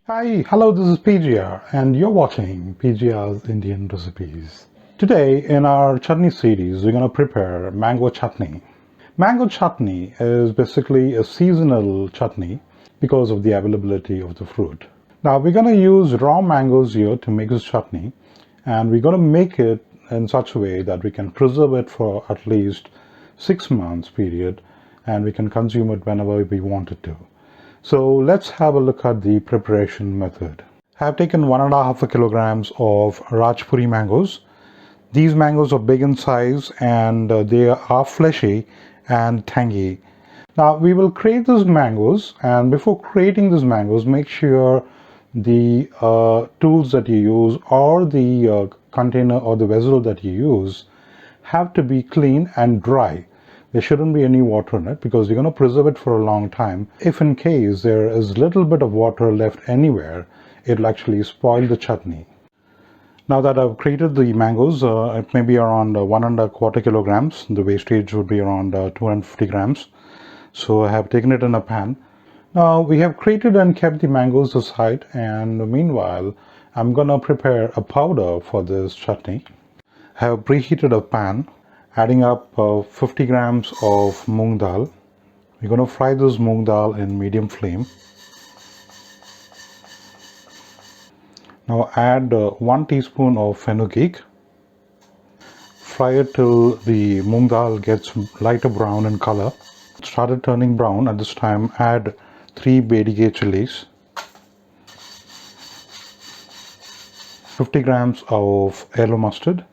Hi, hello, this is PGR and you're watching PGR's Indian Recipes. Today in our chutney series, we're going to prepare mango chutney. Mango chutney is basically a seasonal chutney because of the availability of the fruit. Now we're going to use raw mangoes here to make this chutney, and we're going to make it in such a way that we can preserve it for at least 6 months period, and we can consume it whenever we wanted to. So let's have a look at the preparation method. I have taken 1.5 kilograms of Rajpuri mangoes. These mangoes are big in size and they are fleshy and tangy. Now we will create these mangoes, and before creating these mangoes, make sure the tools that you use or the container or the vessel that you use have to be clean and dry. There shouldn't be any water in it because you're going to preserve it for a long time. If in case there is little bit of water left anywhere, it'll actually spoil the chutney. Now that I've created the mangoes, it may be around 1.25 kilograms. The wastage would be around 250 grams. So I have taken it in a pan. Now we have created and kept the mangoes aside, and meanwhile I'm going to prepare a powder for this chutney. I have preheated a pan, adding up 50 grams of Moong Dal. We're going to fry this Moong Dal in medium flame. Now add 1 teaspoon of Fenugreek. Fry it till the Moong Dal gets lighter brown in color. Started turning brown. At this time add 3 Mamidikaya chilies, 50 grams of yellow mustard,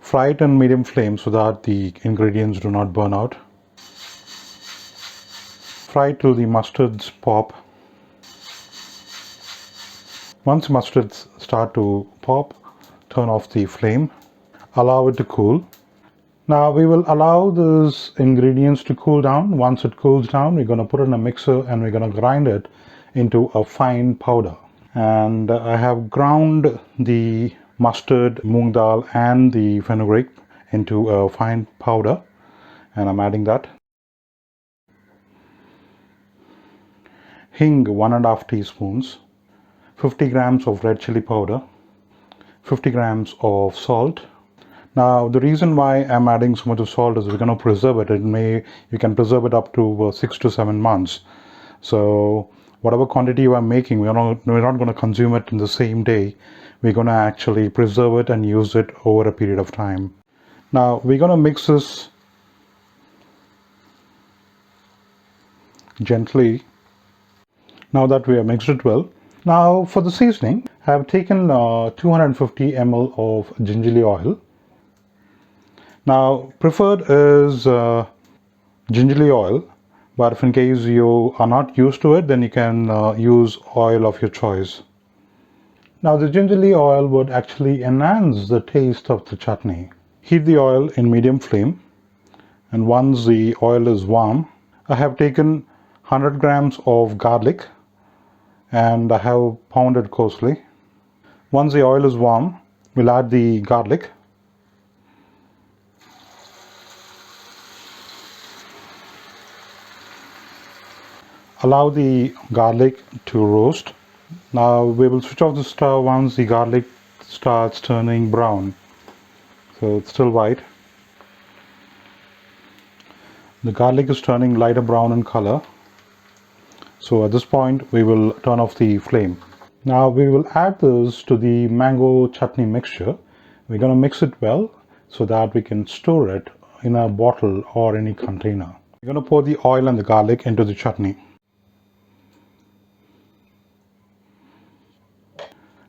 fry it in medium flame so that the ingredients do not burn out. Fry till the mustards pop. Once mustards start to pop, turn off the flame. Allow it to cool. Now we will allow these ingredients to cool down. Once it cools down, we're going to put it in a mixer and we're going to grind it into a fine powder. And I have ground the mustard, moong dal and the fenugreek into a fine powder, and I'm adding that. Hing 1.5 teaspoons, 50 grams of red chili powder, 50 grams of salt. Now the reason why I'm adding so much of salt is we're going to preserve it. You can preserve it up to 6 to 7 months. So whatever quantity you are making, we're not going to consume it in the same day. We're going to actually preserve it and use it over a period of time. Now we're going to mix this gently. Now that we have mixed it well, now for the seasoning, I have taken 250 ml of gingerly oil. Now preferred is gingerly oil, but if in case you are not used to it, then you can use oil of your choice. Now the gingerly oil would actually enhance the taste of the chutney. Heat the oil in medium flame, and once the oil is warm, I have taken 100 grams of garlic and I have pounded coarsely. Once the oil is warm, we'll add the garlic. Allow the garlic to roast. Now we will switch off the stove once the garlic starts turning brown. So it's still white. The garlic is turning lighter brown in color. So at this point we will turn off the flame. Now we will add this to the mango chutney mixture. We're going to mix it well so that we can store it in a bottle or any container. We're going to pour the oil and the garlic into the chutney.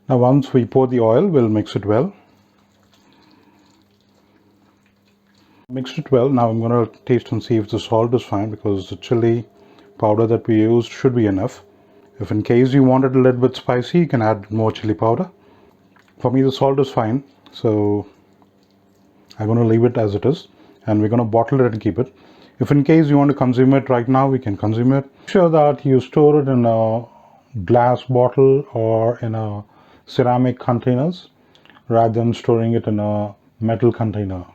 Now once we pour the oil, we'll mix it well. Mixed it well. Now I'm going to taste and see if the salt is fine, because the chili powder that we used should be enough. If in case you want it a little bit spicy, you can add more chili powder. For me the salt is fine, so I'm going to leave it as it is, and we're going to bottle it and keep it. If in case you want to consume it right now, we can consume it. Make sure that you store it in a glass bottle or in a ceramic containers rather than storing it in a metal container.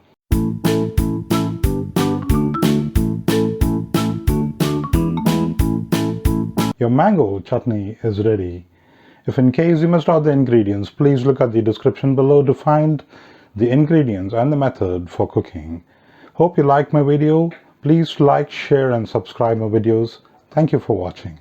Your mango chutney is ready. If in case you missed out the ingredients, please look at the description below to find the ingredients and the method for cooking. Hope you liked my video. Please like, share and subscribe my videos. Thank you for watching.